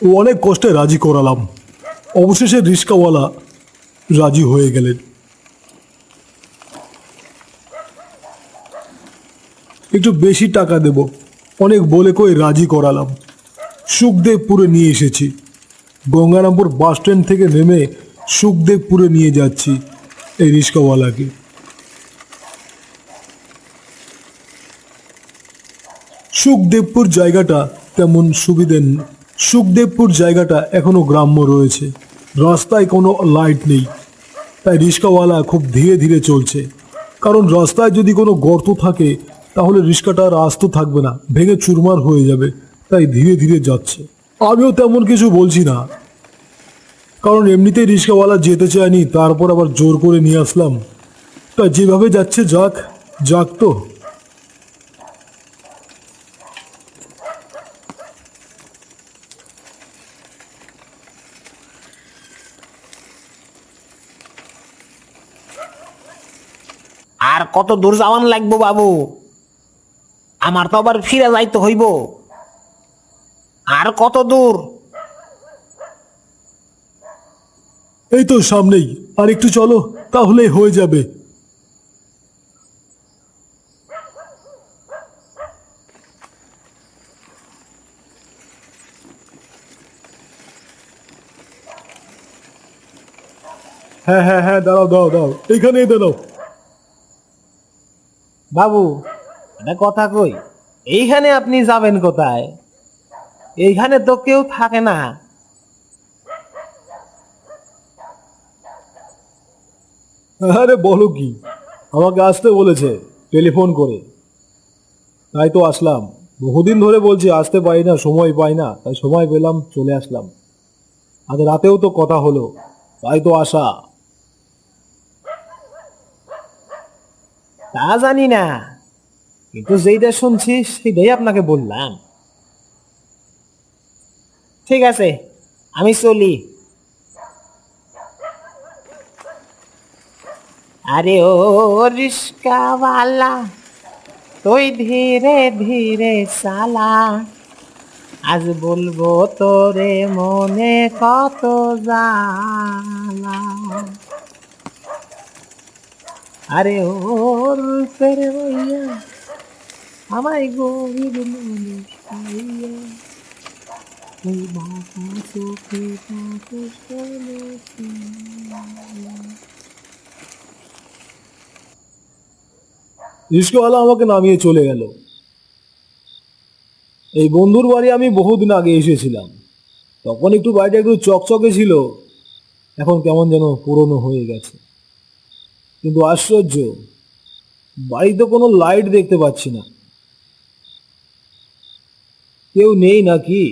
অনেক কষ্টে রাজি করালাম। অবশেষে রিক্সাওয়ালা রাজি হয়ে গেলেন। একটু বেশি টাকা দেব অনেক বলে কই রাজি করালাম। সুখদেবপুরে নিয়ে এসেছি। গঙ্গারামপুর বাস স্ট্যান্ড থেকে নেমে সুখদেবপুরে নিয়ে যাচ্ছি এই রিক্সাওয়ালাকে। সুখদেবপুর জায়গাটা তেমন সুখদেবপুর জায়গাটা এখনো গ্রাম্য রয়েছে। রাস্তায় কোনো লাইট নেই, তাই রিক্সাওয়ালা খুব ধীরে ধীরে চলছে। কারণ রাস্তায় যদি কোনো গর্ত থাকে তাহলে রিক্সাটা আর আস্ত থাকবে না, ভেঙে চুরমার হয়ে যাবে। তাই ধীরে ধীরে যাচ্ছে। আমিও তেমন কিছু বলছি না, কারণ এমনিতেই রিক্সাওয়ালা যেতে চায়নি, তারপর আবার জোর করে নিয়ে আসলাম। তা যেভাবে যাচ্ছে যাক, যাক তো। আর কত দূর যাওয়ান লাগবো বাবু? আমার তো আবার ফিরে যাইতে হইব। আর কত দূর? এই তো সামনেই, আর একটু চলো তাহলে হয়ে যাবে। হ্যাঁ হ্যাঁ হ্যাঁ, দাঁড়াও দাঁড়াও দাঁড়াও, এখানেই দাঁড়াও। বাবু, একটা কথা কই, এইখানে আপনি যাবেন কোথায়? এইখানে তো কেউ থাকে না। আরে বলো কি, আমাকে আসতে বলেছে টেলিফোন করে, তাই তো আসলাম। বহুদিন ধরে বলছি আসতে পারি না, সময় পাই না, তাই সময় পেলাম চলে আসলাম। আজ রাতেও তো কথা হলো, তাই তো আসা। তা জানি না, কিন্তু যেইটা শুনছি সেটাই আপনাকে বললাম। ঠিক আছে, আমি চলি। আরে ও রিস্কাওয়ালা, তুই ধীরে ধীরে চালা। আজ বলবো তোরে মনে কত জ্বালা। আরে ওর পেরে ভাইয়া, আমায় গরিব মানুষ পাইয়া, ওই বাঁকা চোখে তাকে চলেছি। রিক্সাওয়ালা আমাকে নামিয়ে চলে গেল। এই বন্ধুর বাড়ি আমি বহুদিন আগে এসেছিলাম, তখন একটু বাড়িটা একটু চকচকে ছিল, এখন কেমন যেন পুরনো হয়ে গেছে। কিন্তু আশ্চর্য, বাড়িতে কোনো লাইট দেখতে পাচ্ছি না। কেউ নেই নাকি?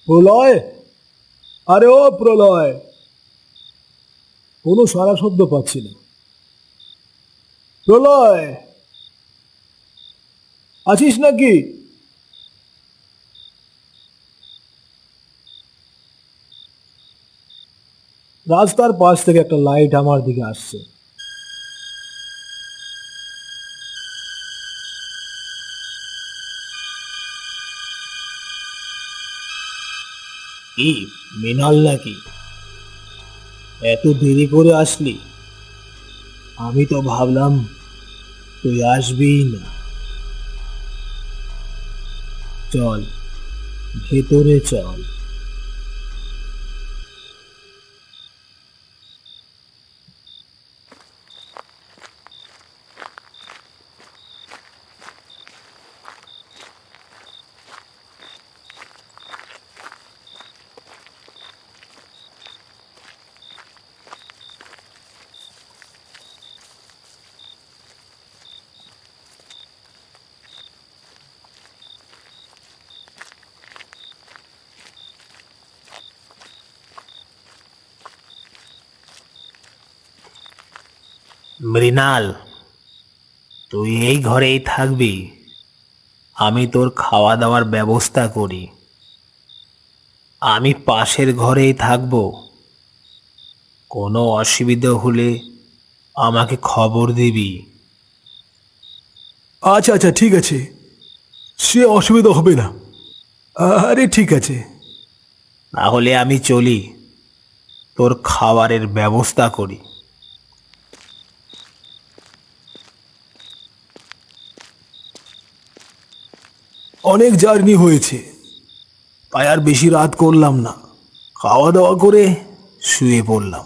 প্রলয়, আরে ও প্রলয়, কোনো সারা শব্দ পাচ্ছি না। প্রলয়, আছিস নাকি? রাস্তার পাশ থেকে একটা লাইট আমার দিকে আসছে। কি, মৃণাল নাকি? এত দেরি করে আসলি? আমি তো ভাবলাম তুই আসবিই না। চল, ভেতরে চল। মৃণাল, তুই এই ঘরেই থাকবি। আমি তোর খাওয়া দাওয়ার ব্যবস্থা করি। আমি পাশের ঘরেই থাকবো। কোনো অসুবিধা হলে আমাকে খবর দিবি। আচ্ছা আচ্ছা, ঠিক আছে, সে অসুবিধা হবে না। আরে ঠিক আছে। তাহলে আমি চলি, তোর খাবারের ব্যবস্থা করি। অনেক জার্নি হয়েছে, তাই আর বেশি রাত করলাম না, খাওয়া দাওয়া করে শুয়ে পড়লাম।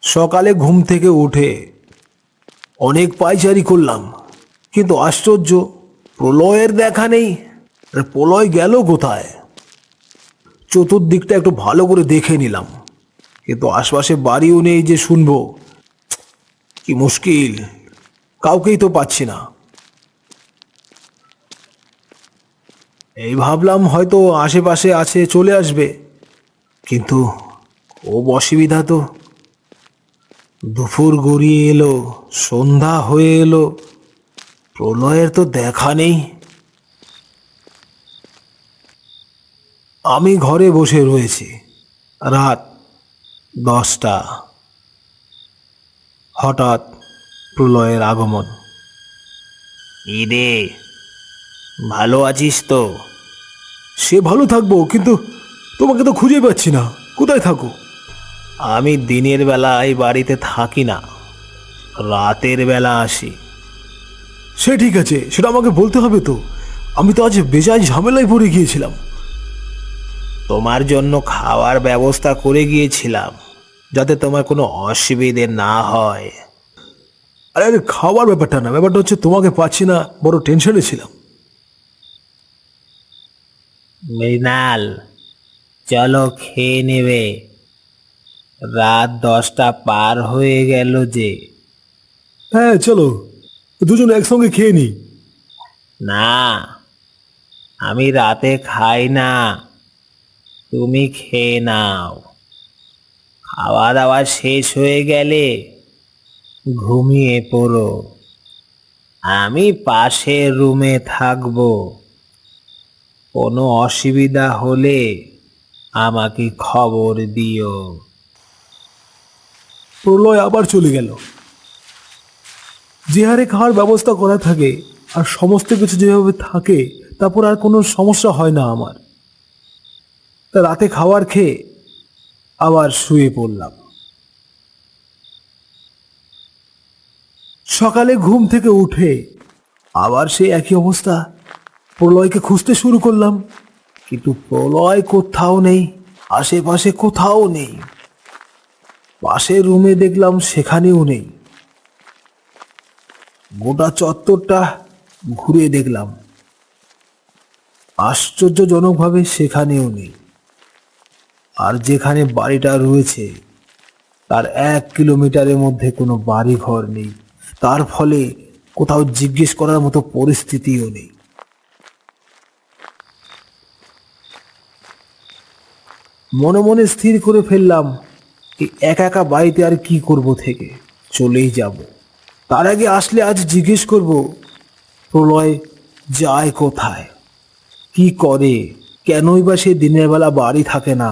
সকালে ঘুম থেকে উঠে অনেক পায়চারি করলাম, কিন্তু আশ্চর্য, প্রলয়ের দেখা নেই। আর প্রলয় গেল কোথায়? চতুর্দিকটা একটু ভালো করে দেখে নিলাম, কিন্তু আশপাশে বাড়িও নেই যে শুনবো। কি মুশকিল, কাউকেই তো পাচ্ছি না। এই ভাবলাম হয়তো আশেপাশে আছে, চলে আসবে, কিন্তু খুব অসুবিধা তো। দুপুর গড়িয়ে এলো, সন্ধ্যা হয়ে এলো, প্রলয়ের তো দেখা নেই। আমি ঘরে বসে রয়েছি, রাত 10টা। হঠাৎ প্রলয়ের আগমন। ইরে, ভালো আছিস তো? সে ভালো থাকবো, কিন্তু তোমাকে তো খুঁজে পাচ্ছি না, কোথায় থাকো? আমি দিনের বেলায় বাড়িতে থাকি না, রাতের বেলা আসি। সে ঠিক আছে, সেটা আমাকে বলতে হবে তো। আমি তো আজ বেজায় ঝামেলায় পড়ে গিয়েছিলাম। তোমার জন্য খাওয়ার ব্যবস্থা করে গিয়েছিলাম, যাতে তোমার কোনো অসুবিধে না হয়। আরে আরে, খাওয়ার ব্যাপারটা না, ব্যাপারটা হচ্ছে তোমাকে পাচ্ছি না, বড় টেনশনে ছিলাম। মৃণাল, চলো খেয়ে নেবে, রাত 10টা পার হয়ে গেল যে। হ্যাঁ চলো, দুজন একসঙ্গে খেয়ে নিই। না, আমি রাতে খাই না, তুমি খেয়ে নাও। খাওয়া দাওয়া শেষ হয়ে গেলে ঘুমিয়ে পড়ো, আমি পাশের রুমে থাকবো। কোনো অসুবিধা হলে আমাকে খবর দিও। প্রলয় আবার চলে গেল। যে হারে খাওয়ার ব্যবস্থা করা থাকে আর সমস্ত কিছু যেভাবে থাকে, তারপর আর কোনো সমস্যা হয় না আমার। তা রাতে খাবার খেয়ে আবার শুয়ে পড়লাম। সকালে ঘুম থেকে উঠে আবার সেই একই অবস্থা, প্রলয়কে খুঁজতে শুরু করলাম, কিন্তু প্রলয় কোথাও নেই, আশেপাশে কোথাও নেই। পাশের রুমে দেখলাম, সেখানেও নেই। গোটা চত্বরটা ঘুরে দেখলাম, আশ্চর্যজনকভাবে সেখানেও নেই। আর যেখানে বাড়িটা রয়েছে তার 1 কিলোমিটারের মধ্যে কোনো বাড়ি ঘর নেই, তার ফলে কোথাও জিজ্ঞেস করার মতো পরিস্থিতিও নেই। মনে মনে স্থির করে ফেললাম, এই একা একা বাড়িতে আর কি করব, থেকে চলেই যাব। তার আগে আসলে আজ জিজ্ঞেস করব, প্রলয় যায় কোথায়, কি করে, কেনই বা সে দিনের বেলা বাড়ি থাকে না,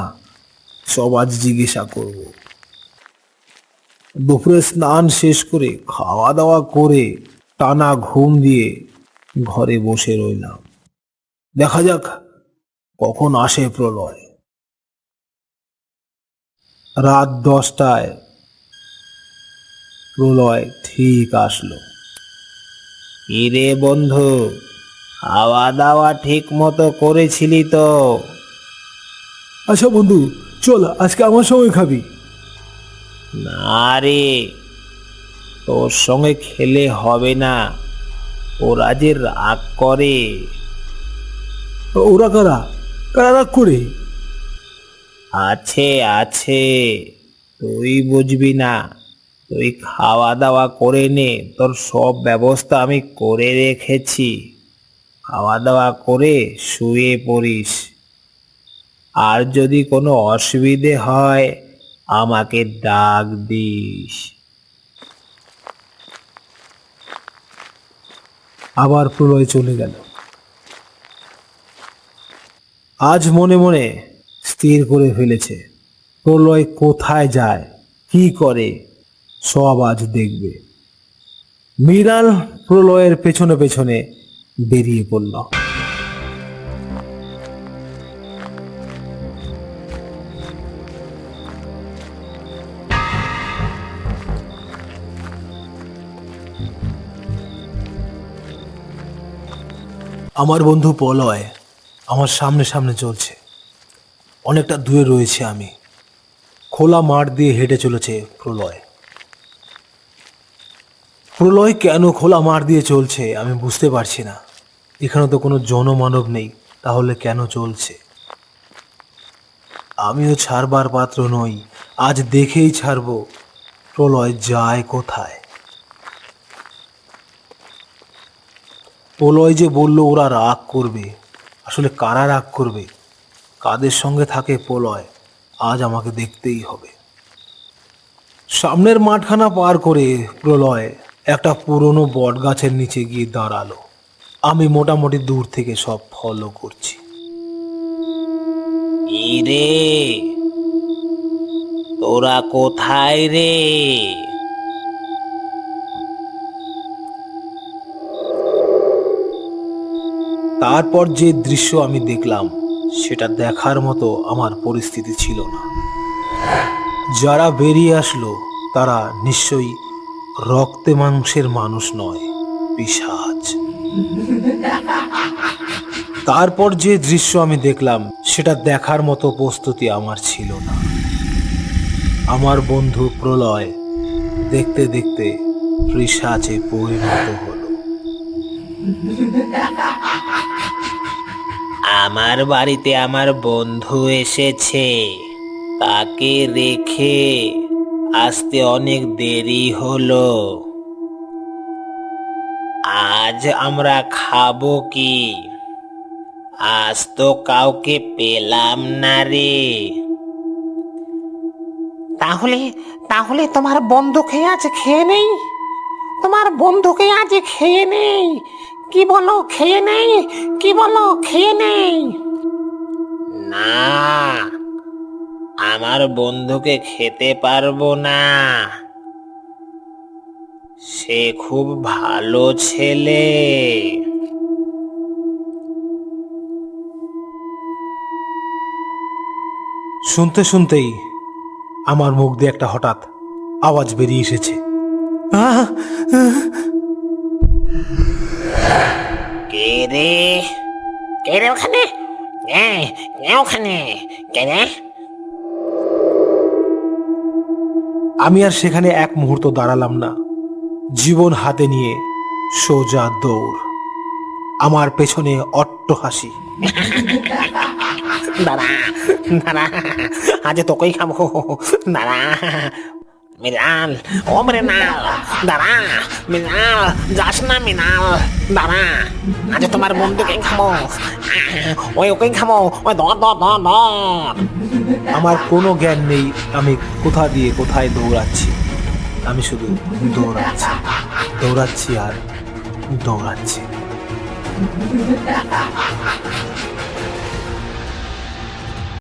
সব আজ জিজ্ঞাসা করব। দুপুরে স্নান শেষ করে খাওয়া দাওয়া করে টানা ঘুম দিয়ে ঘরে বসে রইলাম। দেখা যাক কখন আসে প্রলয়। রাত 10টায় প্রলয় ঠিক আসলো। ইরে বন্ধু, খাওয়া দাওয়া ঠিক মতো করেছিলি তো? আচ্ছা বন্ধু, চল আজকে আমার সঙ্গে খাবি। না রে, তোর সঙ্গে খেলে হবে না, ওরা যে রাগ করে। ওরা কারা? কারা রাগ করে? আছে আছে, তুই বুঝবি না। তুই খাওয়া দাওয়া করে নে, তোর সব ব্যবস্থা আমি করে রেখেছি। খাওয়া দাওয়া করে শুয়ে পড়িস, আর যদি কোনো অসুবিধে হয় আমাকে ডাক দিস। আবার প্রলয় চলে গেল। আজ মনে মনে স্থির করে ফেলেছে, প্রলয় কোথায় যায়, কি করে, সব আজ দেখবে। মৃণাল প্রলয়ের পেছনে পেছনে বেরিয়ে পড়ল। আমার বন্ধু প্রলয় আমার সামনে সামনে চলছে। অনেকটা দূরে রয়েছে আমি। খোলা মাঠ দিয়ে হেঁটে চলেছে প্রলয়। প্রলয় কেন খোলা মাঠ দিয়ে চলছে আমি বুঝতে পারছি না। এখানে তো কোনো জনমানব নেই, তাহলে কেন চলছে? আমিও ছাড়বার পাত্র নই, আজ দেখেই ছাড়বো প্রলয় যায় কোথায়। প্রলয় যে বলল ওরা রাগ করবে, আসলে কারা রাগ করবে, কাদের সঙ্গে থাকে প্রলয়, আজ আমাকে দেখতেই হবে। সামনের মাঠখানা পার করে প্রলয় একটা পুরনো বট গাছের নিচে গিয়ে দাঁড়ালো। আমি মোটামুটি দূর থেকে সব ফলো করছি। রে, তোরা কোথায় রে? তারপর যে দৃশ্য আমি দেখলাম সেটা দেখার মতো আমার পরিস্থিতি ছিল না। যারা বেরিয়ে আসলো তারা নিশ্চয়ই রক্তে মাংসের মানুষ নয়, পিশাচ। তারপর যে দৃশ্য আমি দেখলাম সেটা দেখার মতো প্রস্তুতি আমার ছিল না। আমার বন্ধু প্রলয় দেখতে দেখতে পিশাচে পরিণত হলো। আমার বাড়িতে আমার বন্ধু এসেছে, তাকে রেখে আসতে অনেক দেরি হলো। আজ আমরা খাবো কি? আজ তো কাউকে পেলাম না রে। তাহলে তাহলে তোমার বন্ধুকে আজ খেয়ে নেই, তোমার বন্ধুকে আজ খেয়ে নেই। কি বলো, খেয়ে নেই? কি বলো, খেয়ে নেই? না, আমার বন্ধুকে খেতে পারবো না। সে খুব ভালো ছেলে। শুনতে শুনতেই আমার মুখ দিয়ে একটা হঠাৎ আওয়াজ বেরিয়ে এসেছে। আহ! কে রে? কে রে ওখানে? ওখানে কে রে? আমি আর সেখানে এক মুহূর্ত দাঁড়ালাম না। জীবন হাতে নিয়ে সোজা দৌড়। আমার পেছনে অট্টহাসি। দাঁড়া দাঁড়া, আজ তোকেই খাবো। দাঁড়া মৃণাল, ও মৃণাল, দাঁড়া মৃণাল, যাস না মৃণাল, দাঁড়া, আজ তোমার বন্ধুকে খাবো। ওকেই খাবো, ওই ধর ধর ধর ধর। আমার কোনো জ্ঞান নেই আমি কোথা দিয়ে কোথায় দৌড়াচ্ছি। আমি শুধু দৌড়াচ্ছি, দৌড়াচ্ছি আর দৌড়াচ্ছি।